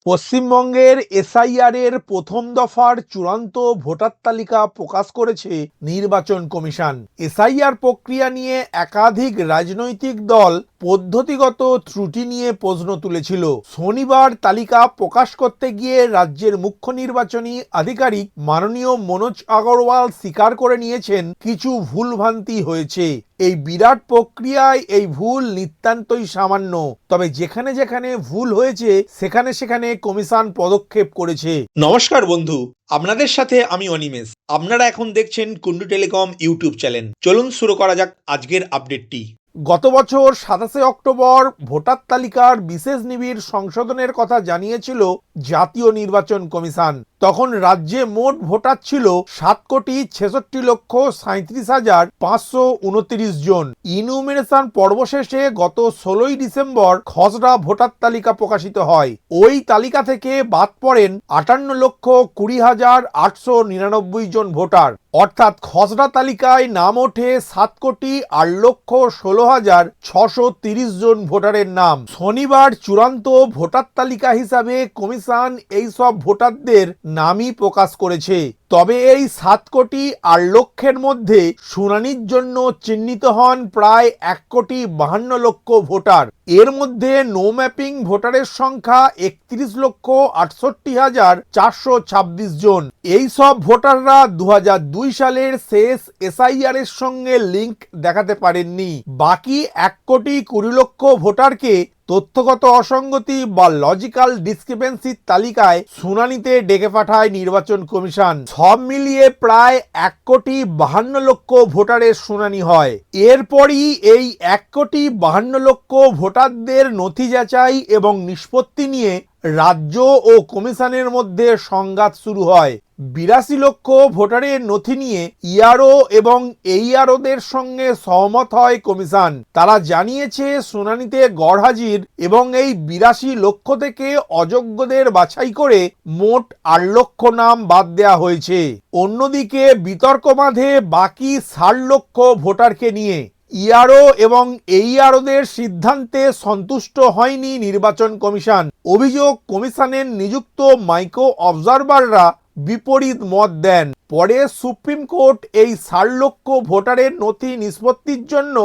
পশ্চিমবঙ্গের এসআইআর এর প্রথম দফার চূড়ান্ত ভোটার তালিকা প্রকাশ করেছে নির্বাচন কমিশন। এসআইআর প্রক্রিয়া নিয়ে একাধিক রাজনৈতিক দল পদ্ধতিগত ত্রুটি নিয়ে প্রশ্ন তুলেছিল। শনিবার তালিকা প্রকাশ করতে গিয়ে রাজ্যের মুখ্য নির্বাচনী আধিকারিক মাননীয় মনোজ আগরওয়াল স্বীকার করে নিয়েছেন কিছু ভুলভ্রান্তি হয়েছে। এই বিরাট প্রক্রিয়ায় এই ভুল নিতান্তই সামান্য, তবে যেখানে যেখানে ভুল হয়েছে সেখানে সেখানে কমিশন পদক্ষেপ করেছে। নমস্কার বন্ধু, আপনাদের সাথে আমি অনিমেষ। আপনারা এখন দেখছেন কুন্ডু টেলিকম ইউটিউব চ্যানেল। চলুন শুরু করা যাক আজকের আপডেটটি। গত বছর 27 অক্টোবর ভোটার তালিকার বিশেষ নিবিড় সংশোধনের কথা জানিয়েছিল জাতীয় নির্বাচন কমিশন। তখন রাজ্যে মোট ভোটার ছিল 7,66,37,529 জন। ইনুমিনেশন পর্ব শেষে গত 16 ডিসেম্বর খসড়া ভোটার তালিকা প্রকাশিত হয়। ওই তালিকা থেকে বাদ পড়েন 58,20,899 জন ভোটার। অর্থাৎ খসড়া তালিকায় নাম ওঠে 7,16,16,630 জন ভোটারের নাম। শনিবার চূড়ান্ত ভোটার তালিকা হিসাবে কমিশন এই সব ভোটারদের নামই প্রকাশ করেছে। তবে এই 7,08,00,000-এর মধ্যে শুনানির জন্য চিহ্নিত হন প্রায় 1,52,00,000 ভোটার। এর মধ্যে নো ম্যাপিং ভোটারের সংখ্যা 31,68,426 জন। এই সব ভোটাররা 2002 সালের শেষ এসআইআর এর সঙ্গে লিংক দেখাতে পারেননি। বাকি 1,20,00,000 ভোটারকে তথ্যগত অসঙ্গতি বা লজিক্যাল ডিসক্রিপেন্সির তালিকায় শুনানিতে ডেকে পাঠায় নির্বাচন কমিশন। সব মিলিয়ে প্রায় 1,52,00,000 ভোটারের শুনানি হয়। এরপরই এই 1,52,00,000 ভোটারদের নথি যাচাই এবং নিষ্পত্তি নিয়ে রাজ্য ও কমিশনের মধ্যে সংঘাত শুরু হয়। 82 লক্ষ ভোটারের নথি নিয়ে ইআরও এবং এইআরওদের সঙ্গে সহমত হয় কমিশন। তারা জানিয়েছে শুনানিতে গড়হাজির এবং এই 82 লক্ষ থেকে অযোগ্যদের বাছাই করে মোট 8 লক্ষ নাম বাদ দেওয়া হয়েছে। অন্যদিকে বিতর্ক বাঁধে বাকি 60 লক্ষ ভোটারকে নিয়ে। ইআরও এবং এইআরওদের সিদ্ধান্তে সন্তুষ্ট হয়নি নির্বাচন কমিশন। অভিযোগ, কমিশনের নিযুক্ত মাইক্রো অবজারভাররা বিপরীত মত দেন। পরে সুপ্রিম কোর্ট এই 60 লক্ষ ভোটারের নথি নিষ্পত্তির জন্য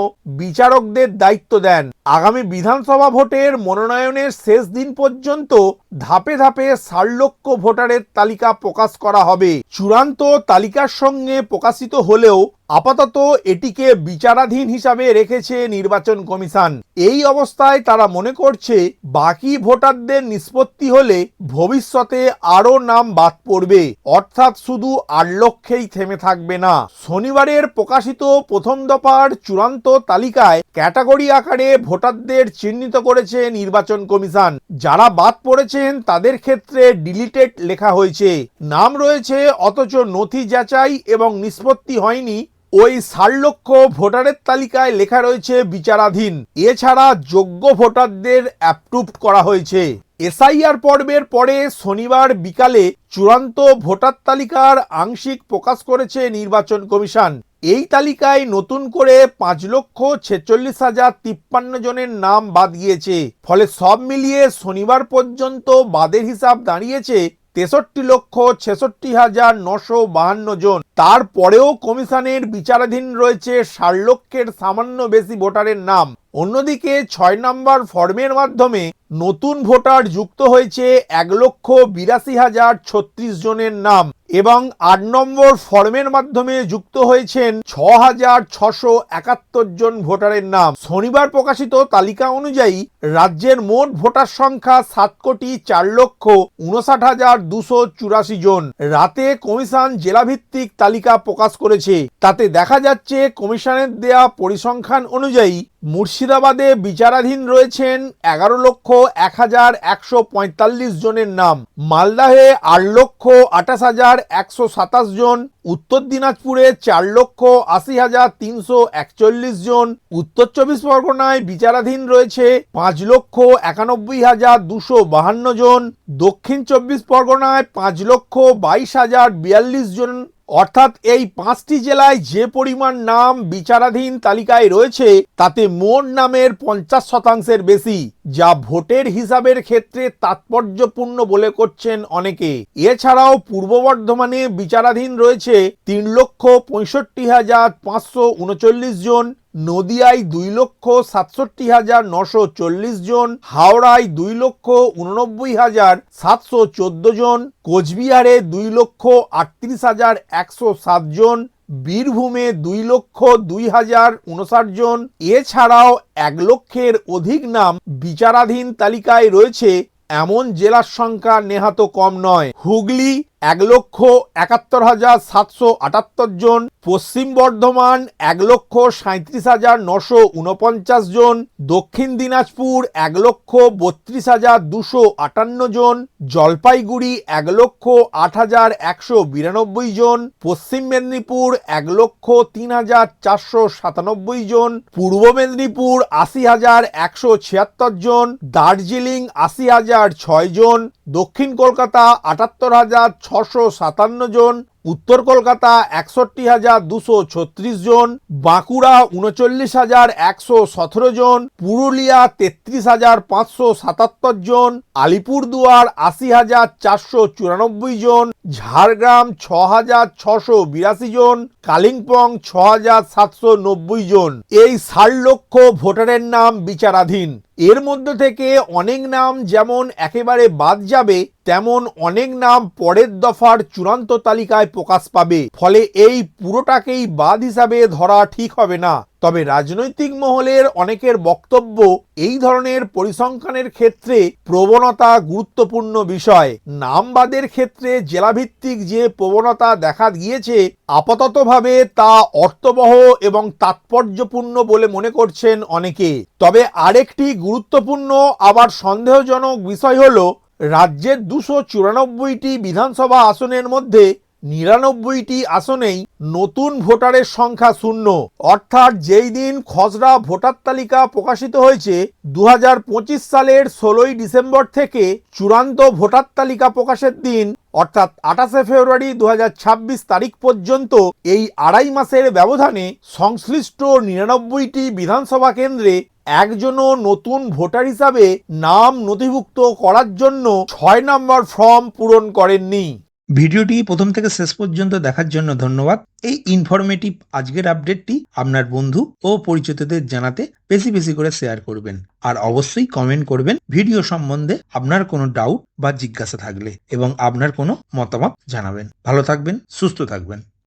বিচারকদের দায়িত্ব দেন। আগামী বিধানসভা ভোটের মনোনয়নের শেষ দিন পর্যন্ত ধাপে ধাপে 60 লক্ষ ভোটারের তালিকা প্রকাশ করা হবে। চূড়ান্ত তালিকার সঙ্গে প্রকাশিত হলেও আপাতত এটিকে বিচারাধীন হিসাবে রেখেছে নির্বাচন কমিশন। এই অবস্থায় তারা মনে করছে বাকি ভোটারদের নিষ্পত্তি হলে ভবিষ্যতে আরও নাম বাদ পড়বে, অর্থাৎ শুধু 8 লক্ষেই থেমে থাকবে না। শনিবারের প্রকাশিত প্রথম দফার চূড়ান্ত তালিকায় ক্যাটাগরি আকারে ভোটারদের চিহ্নিত করেছে নির্বাচন কমিশন। যারা বাদ পড়েছেন তাদের ক্ষেত্রে ডিলিটেড লেখা হয়েছে। নাম রয়েছে অথচ নথি যাচাই এবং নিষ্পত্তি হয়নি। ওই 60 লক্ষ ভোটারের তালিকায় লেখা রয়েছে বিচারাধীন। এছাড়া যোগ্য ভোটারদের অ্যাপ্রুভড করা হয়েছে। এসআইআর পর্বের পরে শনিবার বিকালে চূড়ান্ত ভোটার তালিকার আংশিক প্রকাশ করেছে নির্বাচন কমিশন। এই তালিকায় নতুন করে 5,46,053 জনের নাম বাদ গিয়েছে। ফলে সব মিলিয়ে শনিবার পর্যন্ত বাদের হিসাব দাঁড়িয়েছে 63,66,952 জন। তারপরেও কমিশনের বিচারাধীন রয়েছে 60 লক্ষের সামান্য বেশি ভোটারের নাম। অন্যদিকে 6 নম্বর ফর্মের মাধ্যমে নতুন ভোটার যুক্ত হয়েছে 1,82,036 জনের নাম এবং 8 নম্বর ফর্মের মাধ্যমে যুক্ত হয়েছেন 6,671 জন ভোটারের নাম। শনিবার প্রকাশিত তালিকা অনুযায়ী রাজ্যের মোট ভোটার সংখ্যা 7,59,284 জন। রাতে কমিশন জেলাভিত্তিক তালিকা প্রকাশ করেছে। তাতে দেখা যাচ্ছে কমিশনের দেয়া পরিসংখ্যান অনুযায়ী মুর্শিদাবাদে বিচারাধীন রয়েছেন 11,01,145 জনের নাম, মালদাহে 8,28,127 জন, উত্তর দিনাজপুরে 4,80,341 জন, উত্তর 24 পরগনায় বিচারাধীন রয়েছে 5,91,252 জন, দক্ষিণ 24 পরগনায় 5,22,042 জন। অর্থাৎ এই 5টি জেলায় যে পরিমাণ নাম বিচারাধীন তালিকায় রয়েছে তাতে মোট নামের 50% বেশি। যা ভোটের হিসাবের ক্ষেত্রে তাৎপর্যপূর্ণ বলে করছেন অনেকে। এছাড়াও পূর্ব বর্ধমানে বিচারাধীন রয়েছে 3,65,539 জন, নদিয়ায় 2,67,940 জন, হাওড়ায় 2,89,714 জন, কোচবিহারে 2,38,107 জন, বীরভূমে 2,02,059 জন। এছাড়াও 1 লক্ষের অধিক নাম বিচারাধীন তালিকায় রয়েছে এমন জেলার সংখ্যা নেহাত কম নয়। হুগলি 1,71,778 জন, পশ্চিম বর্ধমান 1,37,949 জন, দক্ষিণ দিনাজপুর 1,32,258 জন, জলপাইগুড়ি 1,08,192 জন, পশ্চিম মেদিনীপুর 1,03,497 জন, পূর্ব মেদিনীপুর 80,176 জন, দার্জিলিং 80,006 জন, দক্ষিণ কলকাতা 78,657 জন, উত্তর কলকাতা 61,236 জন, বাঁকুড়া 39,117 জন, পুরুলিয়া 33,577 জন, আলিপুরদুয়ার 80,494 জন, ঝাড়গ্রাম 6,682 জন, কালিম্পং 6,790 জন। এই 60 লক্ষ ভোটারের নাম বিচারাধীন। এর মধ্যে থেকে অনেক নাম যেমন একেবারে বাদ যাবে, তেমন অনেক নাম পরের দফার চূড়ান্ত তালিকায় প্রকাশ পাবে। ফলে এই পুরোটাকেই বাদ হিসাবে ধরা ঠিক হবে না। তবে রাজনৈতিক মহলের অনেকের বক্তব্য, এই ধরনের পরিসংখ্যানের ক্ষেত্রে প্রবণতা গুরুত্বপূর্ণ বিষয়। নাম বাদের ক্ষেত্রে জেলাভিত্তিক যে প্রবণতা দেখা গিয়েছে, আপাততভাবে তা অর্থবহ এবং তাৎপর্যপূর্ণ বলে মনে করছেন অনেকে। তবে আরেকটি গুরুত্বপূর্ণ আবার সন্দেহজনক বিষয় হলো, রাজ্যের 294টি বিধানসভা আসনের মধ্যে 99টি আসনেই নতুন ভোটারের সংখ্যা শূন্য। অর্থাৎ যেই দিন খসড়া ভোটার তালিকা প্রকাশিত হয়েছে 2025 সালের 16ই ডিসেম্বর থেকে চূড়ান্ত ভোটার তালিকা প্রকাশের দিন অর্থাৎ 28শে ফেব্রুয়ারি 2026 তারিখ পর্যন্ত এই 2.5 মাসের ব্যবধানে সংশ্লিষ্ট 99টি বিধানসভা কেন্দ্রে একজনও নতুন ভোটার হিসাবে নাম নথিভুক্ত করার জন্য 6 নম্বর ফর্ম পূরণ করেননি। ভিডিওটি প্রথম থেকে শেষ পর্যন্ত দেখার জন্য ধন্যবাদ। এই ইনফরমেটিভ আজকের আপডেটটি আপনার বন্ধু ও পরিচিতদের জানাতে বেশি বেশি করে শেয়ার করবেন। আর অবশ্যই কমেন্ট করবেন ভিডিও সম্বন্ধে আপনার কোনো ডাউট বা জিজ্ঞাসা থাকলে, এবং আপনার কোনো মতামত জানাবেন। ভালো থাকবেন, সুস্থ থাকবেন।